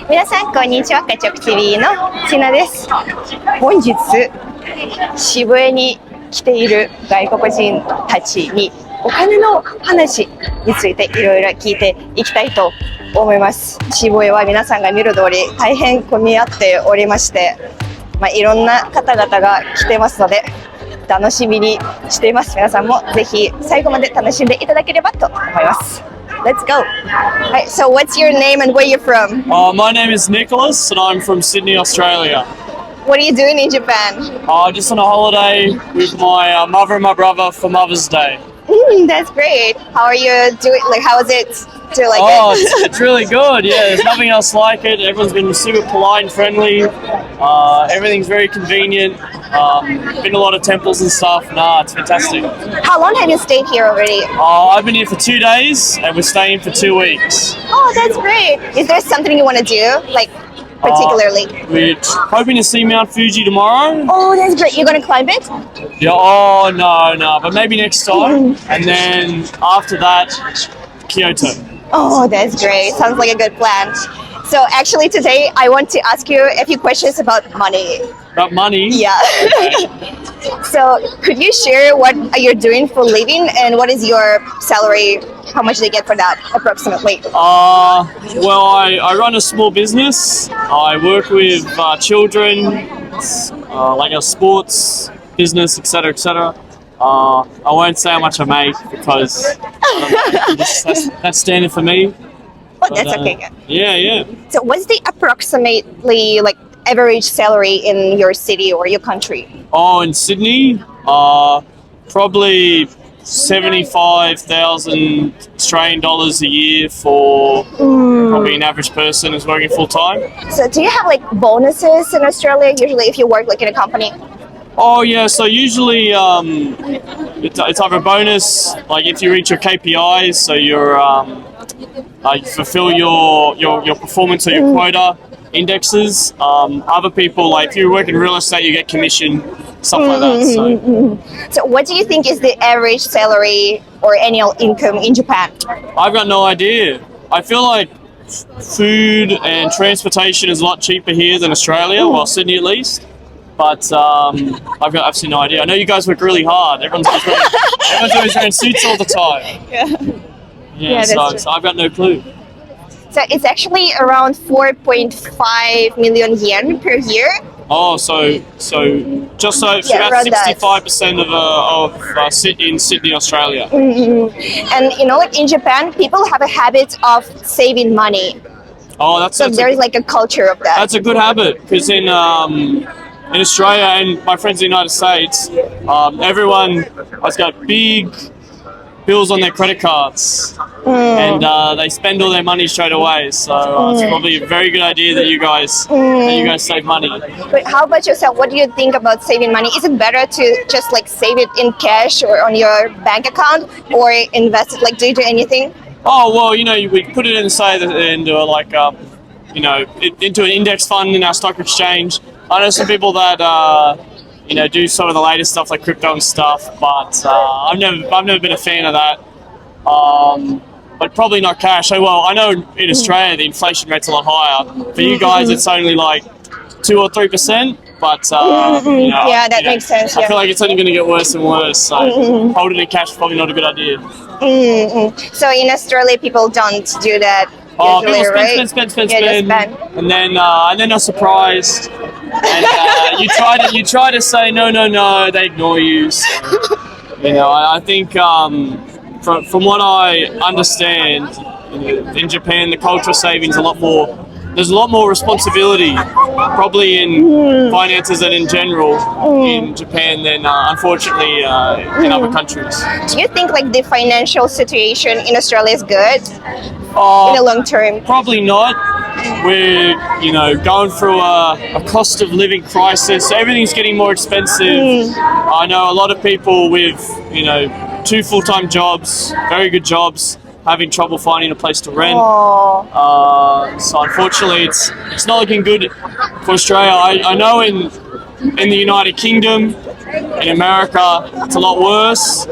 皆さんこんにちは、KachokTV のちなです。本日渋谷に来ている外国人たちにお金の話についていろいろ聞いていきたいと思います。渋谷は皆さんが見る通り大変混み合っておりまして、いろんな方々が来てますので楽しみにしています。皆さんもぜひ最後まで楽しんでいただければと思います。Let's go. Right, so what's your name and where you're from? My name is Nicholas and I'm from Sydney, Australia. What are you doing in Japan? Just on a holiday with my mother and my brother for Mother's Day. That's great. How are you doing? Like, how is it? Do you like it? It's really good. Yeah, there's nothing else like it. Everyone's been super polite and friendly. Everything's very convenient. Been to a lot of temples and stuff. Nah, it's fantastic. How long have you stayed here already? I've been here for 2 days and we're staying for 2 weeks. Oh, that's great. Is there something you want to do, like particularly? We're hoping to see Mount Fuji tomorrow. Oh, that's great. You're going to climb it? Yeah. Oh, no, but maybe next time. And then after that, Kyoto. Oh, that's great. Sounds like a good plan. So actually today I want to ask you a few questions about money. About money? Yeah. So could you share what you're doing for a living and what is your salary? How much do you get for that approximately? Well, I run a small business. I work with children, like a sports business, etc., etc. I won't say how much I make because that's standard for me. Oh, that's okay. Yeah. So what's the approximately like average salary in your city or your country? Oh, in Sydney, probably 75,000 Australian dollars a year for probably an average person who's working full time. So do you have like bonuses in Australia usually if you work like in a company? Oh yeah, so usually it's either a bonus, like if you reach your KPIs, so you fulfill your performance or your quota indexes. Other people, like if you work in real estate, you get commission, stuff like that. So what do you think is the average salary or annual income in Japan? I've got no idea. I feel like food and transportation is a lot cheaper here than Australia, well Sydney at least. But I've got absolutely no idea. I know you guys work really hard. Everyone's always wearing suits all the time. Yeah, so I've got no clue. So it's actually around 4.5 million yen per year. Oh, so just about 65% of in Sydney, Australia. And you know, like in Japan, people have a habit of saving money. Oh, there's like a culture of that. That's a good habit because in Australia and my friends in the United States, everyone has got big bills on their credit cards and they spend all their money straight away. So it's probably a very good idea that you guys save money. But how about yourself? What do you think about saving money? Is it better to just like save it in cash or on your bank account or invest it? Like, do you do anything? Oh, well, you know, we put it into like, you know, into an index fund in our stock exchange. I know some people that, you know, do some of the latest stuff like crypto and stuff, but I've never been a fan of that. But probably not cash. So, well, I know in Australia the inflation rate's a lot higher. For you guys, it's only like 2 or 3%. But you know, yeah, that makes sense. I feel like it's only going to get worse and worse. So holding in cash is probably not a good idea. So in Australia, people don't do that. Usually, people spend, and then they're surprised. And you try to say no, they ignore you. So, you know, I think from what I understand, in Japan, the culture of saving is a lot more. There's a lot more responsibility, probably in finances and in general, in Japan than unfortunately in other countries. Do you think like the financial situation in Australia is good in the long term? Probably not. We're, you know, going through a cost of living crisis. Everything's getting more expensive. I know a lot of people with, you know, 2 full-time jobs, very good jobs, having trouble finding a place to rent. So unfortunately, it's not looking good for Australia. I know in the United Kingdom, in America, it's a lot worse.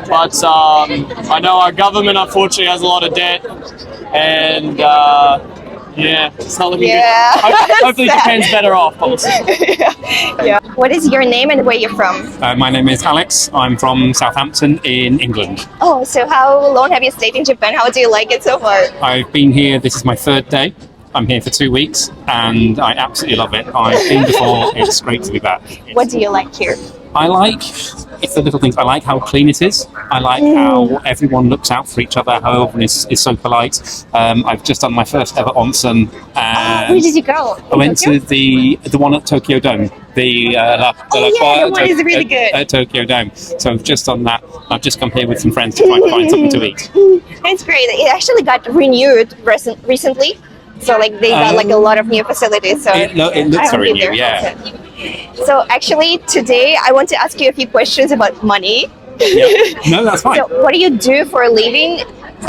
But I know our government unfortunately has a lot of debt, and Yeah, it's not looking Yeah. good. Hopefully Sad. Japan's better off, but we'll see. Yeah. What is your name and where you're from? My name is Alex. I'm from Southampton in England. Oh, so how long have you stayed in Japan? How do you like it so far? I've been here, this is my third day. I'm here for 2 weeks and I absolutely love it. I've been before, it's great to be back. What do you like here? I like, it's the little things, I like how clean it is. I like how everyone looks out for each other, how everyone is so polite. I've just done my first ever onsen. And Where did you go? I went to the one at Tokyo Dome. The the one is really good. At Tokyo Dome. So I've just done that. I've just come here with some friends to try and find something to eat. It's great. It actually got renewed recently. So like they got like a lot of new facilities. So It looks very new, yeah. So actually today I want to ask you a few questions about money. Yeah. No, that's fine. So what do you do for a living?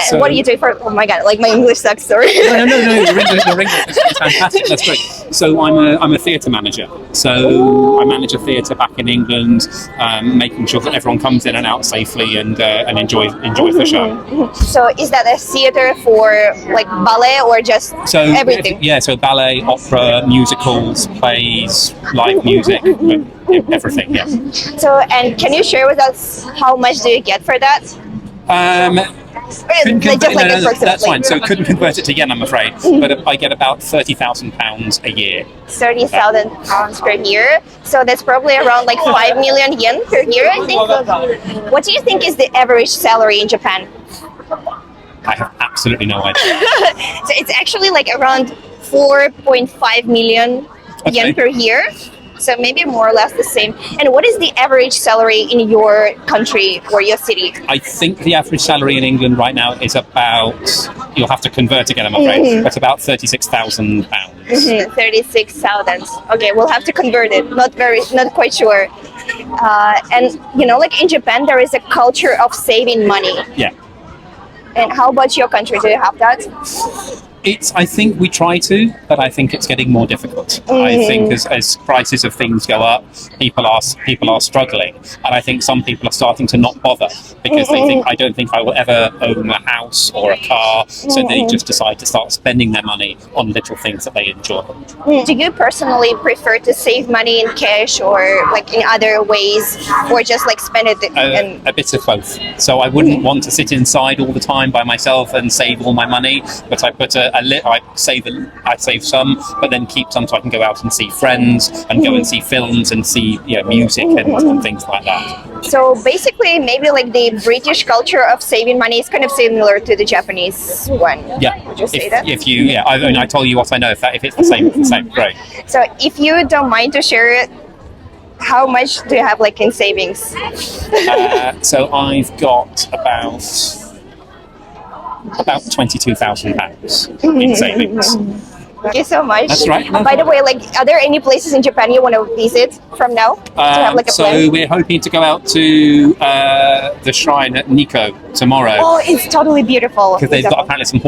So- What do you do for? Oh my god! Like my English sucks. Sorry. No, your English is fantastic. That's great. So I'm a theatre manager. So I manage a theatre back in England, making sure that everyone comes in and out safely and enjoys the show. So is that a theater for like ballet or just So everything? Yeah, so ballet, opera, musicals, plays, live music, everything. Yeah. So and can you share with us how much do you get for that? Couldn't Just like no, approximately. that's fine. So couldn't convert it to yen, I'm afraid. But I get about £30,000 a year. £30,000 per year. So that's probably around like 5 million yen per year, I think. What do you think is the average salary in Japan? I have absolutely no idea. So it's actually like around 4.5 million yen Okay. per year. So maybe more or less the same. And what is the average salary in your country or your city? I think the average salary in England right now is about, you'll have to convert again, I'm afraid, but about £36,000. 36,000. Okay, we'll have to convert it. Not quite sure. And you know, like in Japan, there is a culture of saving money. Yeah. And how about your country? Do you have that? I think we try to, but I think it's getting more difficult. I think as prices of things go up, people are struggling, and I think some people are starting to not bother because they think, I don't think I will ever own a house or a car, so they just decide to start spending their money on little things that they enjoy. Do you personally prefer to save money in cash or like in other ways, or just like spend it and A bit of both. So I wouldn't want to sit inside all the time by myself and save all my money, but I put I save some, but then keep some so I can go out and see friends and go and see films and see music and things like that. So basically, maybe like the British culture of saving money is kind of similar to the Japanese one. Yeah. Would you say that? If you, I told you what I know. If it's the same, it's the same. Great. So if you don't mind to share it, how much do you have like in savings? So I've got about £22,000 in savings. Thank you so much. That's right. By the way, like, are there any places in Japan you want to visit from now? Do you have like a So plan? we're hoping to go out to the shrine at Nikko tomorrow. Oh, it's totally beautiful. Because they've got apparently some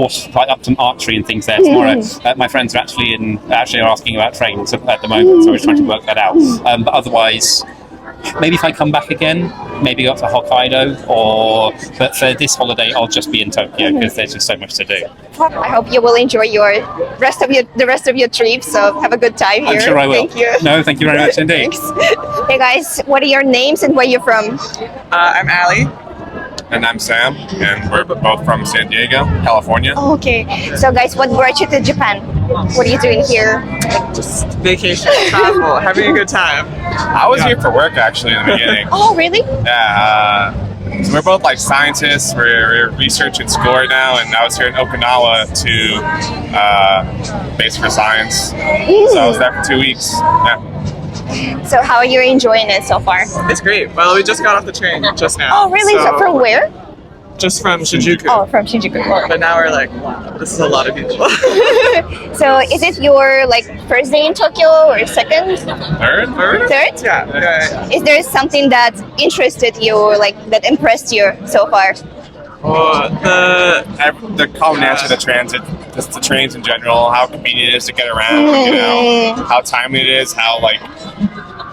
up some archery and things there tomorrow. My friends are actually are asking about trains at the moment, so we're trying to work that out. But otherwise, maybe if I come back again, maybe go up to Hokkaido, but for this holiday, I'll just be in Tokyo because there's just so much to do. I hope you will enjoy the rest of your trip. So have a good time here. I'm sure I will. Thank you. No, thank you very much indeed. Thanks. Hey guys, what are your names and where you're from? I'm Ali. And I'm Sam, and we're both from San Diego, California. Oh, okay. So guys, what brought you to Japan? What are you doing here? Just vacation, travel, having a good time. I was here for work actually in the beginning. Oh, really? Yeah, so we're both like scientists. We're researching school right now, and I was here in Okinawa to base for science. So I was there for 2 weeks. Yeah. So how are you enjoying it so far? It's great. Well, we just got off the train just now. Oh, really? So from where? Just from Shinjuku. Oh, from Shinjuku. But now we're like, wow, this is a lot of people. So is it your like first day in Tokyo or second? Third? Third? Yeah. Is there something that interested you or like that impressed you so far? The common answer to transit, just the trains in general, how convenient it is to get around, how timely it is, how like,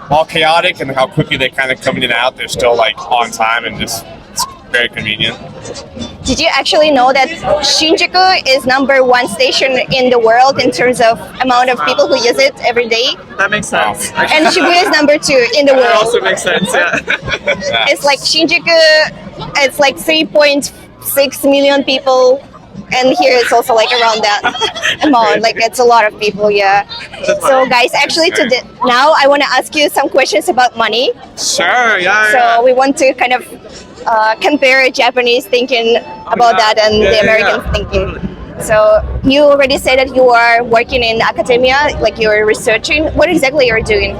while chaotic and how quickly they kind of come in and out, they're still like on time and just it's very convenient. Did you actually know that Shinjuku is #1 station in the world in terms of amount of people who use it every day? That makes sense. And Shibuya is #2 in the That world. also makes sense, yeah. It's like Shinjuku, it's like 3.6 million people. And here it's also like around that amount. Like it's a lot of people, yeah. So guys, actually today, now I want to ask you some questions about money. Sure, yeah. So we want to kind of compare Japanese thinking about that and the American thinking. So you already said that you are working in academia, like you're researching. What exactly you're doing?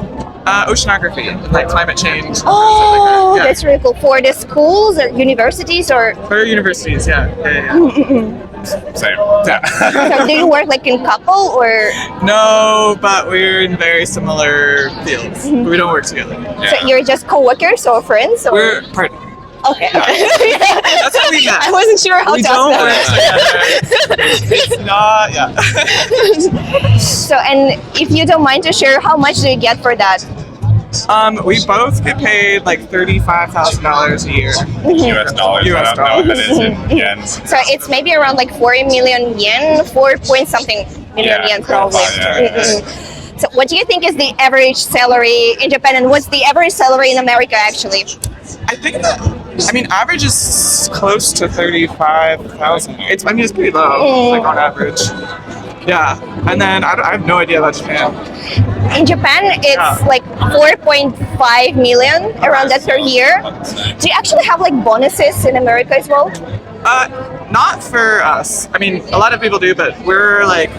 Oceanography, like climate change. Oh, yeah. that's really cool. For the schools or universities or? For universities, yeah. Same. Yeah. So do you work like in couple or? No, but we're in very similar fields. We don't work together. So you're just co-workers or friends? Or? We're partners. Okay. That's how we met. I wasn't sure how We to don't work ask that. together. It's not, yeah. So, and if you don't mind to share, how much do you get for that? We both get paid like $35,000 a year. US dollars. US I don't know what that is in yen. So it's maybe around like 4 million yen, 4 point something million Yeah, yen probably. yeah. So what do you think is the average salary in Japan, and what's the average salary in America actually? I think that, I mean, average is close to 35,000. It's pretty low, like on average. Yeah, and then I have no idea about Japan. In Japan, it's like 4.5 million around that per year. Do you actually have like bonuses in America as well? Not for us. I mean, a lot of people do, but we're like,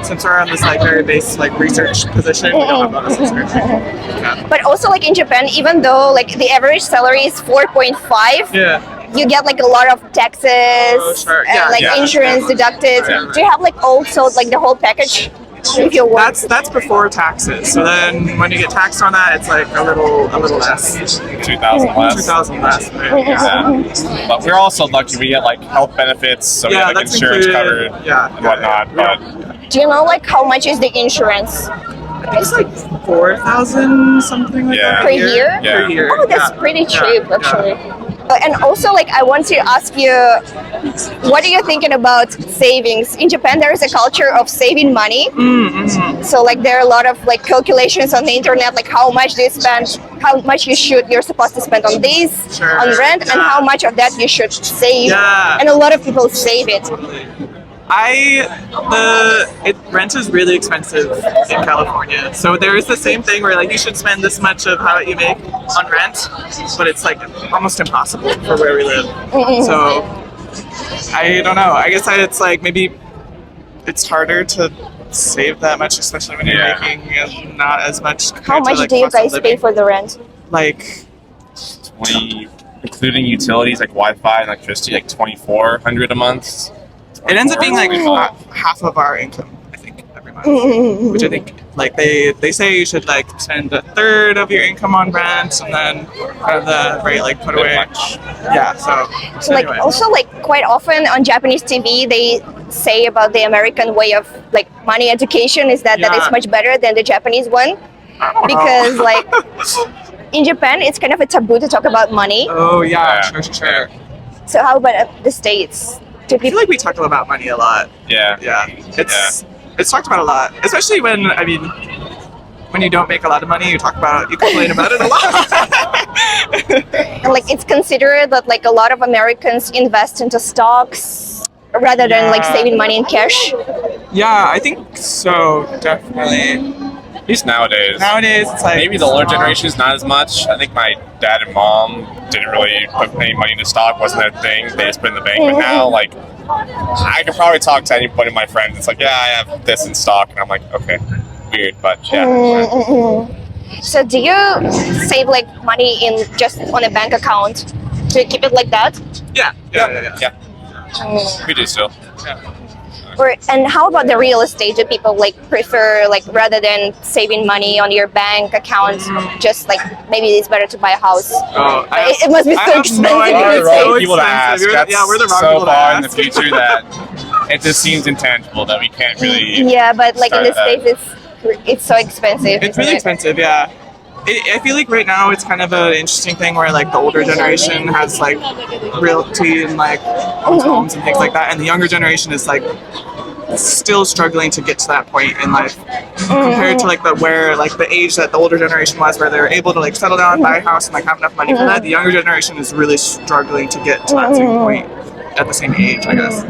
since we're on this like very base like research position, we don't have bonuses or anything. Yeah. But also like in Japan, even though like the average salary is 4.5, Yeah. you get like a lot of taxes sure. and Yeah, like yeah. insurance deducted. Yeah. Do you have like also like the whole package if you work? That's before taxes. So then when you get taxed on that, it's like a little less. 2,000 less. 2,000 less. Right? Yeah. But we're also lucky. We get like health benefits, so we Yeah, have like that's insurance included. covered Yeah. and whatnot. Yeah. But Do you know like how much is the insurance I think it's like 4,000 something like Yeah. that per a year? Yeah. Per year. Oh, that's Yeah. pretty Yeah. cheap Yeah. actually. And also like I want to ask you, what are you thinking about savings? In Japan there is a culture of saving money. So like there are a lot of like calculations on the internet, like how much do you spend, how much you're supposed to spend on this, Sure. on rent, and Yeah. how much of that you should save. Yeah. And a lot of people save it. Rent is really expensive in California. So there is the same thing where like you should spend this much of how you make on rent, but it's like almost impossible for where we live. So I don't know. I guess it's like maybe it's harder to save that much, especially when you're Yeah. making not as much. How compared to, much like, do you cost of guys pay living. for the rent? Like 20, including utilities like Wi-Fi and electricity, like 2,400 a month. it ends up being like half of our income, I think, every month. Which I think like they say you should like spend a third of your income on rent and then the rate like put away. Yeah, so Like anyway. also like quite often on Japanese TV they say about the American way of like money education is that Yeah. it's much better than the Japanese one, I don't know. because like in Japan it's kind of a taboo to talk about money. Oh yeah, Yeah. sure. So how about the States? Do I feel people like we talk about money a lot. Yeah. Yeah, it's talked about a lot, especially when when you don't make a lot of money, you complain about it a lot. and like it's considered that like a lot of Americans invest into stocks rather than like Yeah. saving money in cash. Yeah, I think so, definitely. At least nowadays. Nowadays, it's like Maybe the older generation is not as much. I think my dad and mom didn't really put any money into stock, wasn't their thing. They just put it in the bank. But now, like, I could probably talk to any one of my friends. It's like, yeah, I have this in stock. And I'm like, okay, weird, but yeah. So do you save like money in just on a bank account? Do you keep it like that? Yeah. Yeah. We do still. And how about the real estate? Do people like prefer like rather than saving money on your bank account, just like maybe it's better to buy a house? Oh, It must be I so have expensive. no idea. to We're the save. wrong people to ask. expensive. That's We're the wrong so people to far in the ask. future that it just seems intangible that we can't really. Yeah, but like in the Start that. States, it's so expensive. It's really isn't it? expensive, yeah. I feel like right now it's kind of an interesting thing where like the older generation has like realty and like owns homes and things like that, and the younger generation is like still struggling to get to that point in life compared to like the age that the older generation was, where they're able to like settle down, buy a house, and like have enough money for that. The younger generation is really struggling to get to that same point at the same age, I guess.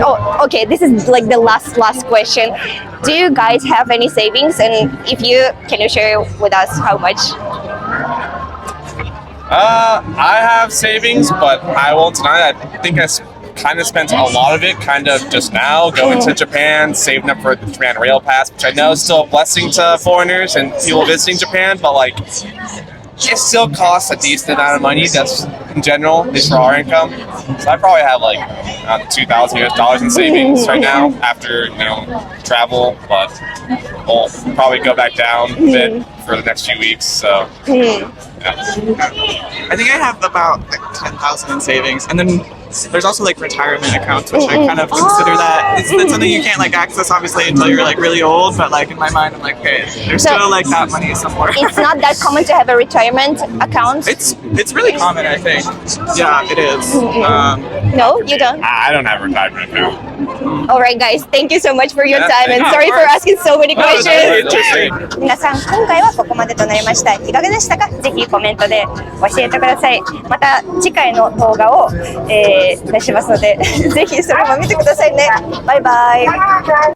Oh, okay. This is like the last question. Do you guys have any savings? And if you can, you share with us how much? I have savings, but I won't deny that. I think I kind of spent a lot of it kind of just now going to Japan, saving up for the Japan Rail Pass, which I know is still a blessing to foreigners and people visiting Japan, but like it still costs a decent amount of money just in general, at least for our income. So I probably have like $2,000 in savings right now after, you know, travel, but we'll probably go back down a bit for the next few weeks. So yeah. I think I have about like 10,000 in savings, and then there's also like retirement accounts, which I kind of consider that it's something you can't like access obviously until you're like really old, but like in my mind I'm like, okay, there's still like that money somewhere. It's not that common to have a retirement account. It's really common, I think. Yeah, it is. No, you don't. I don't have a retirement account. All right, guys. Thank you so much for your Yeah, time, and yeah, sorry of for course. asking so many That was really questions. interesting. 皆さん、今回はここまでとなりました。いかがでしたか？ぜひコメントで教えてください。また次回の動画を、出しますので、ぜひそれも見てくださいね。バイバイ。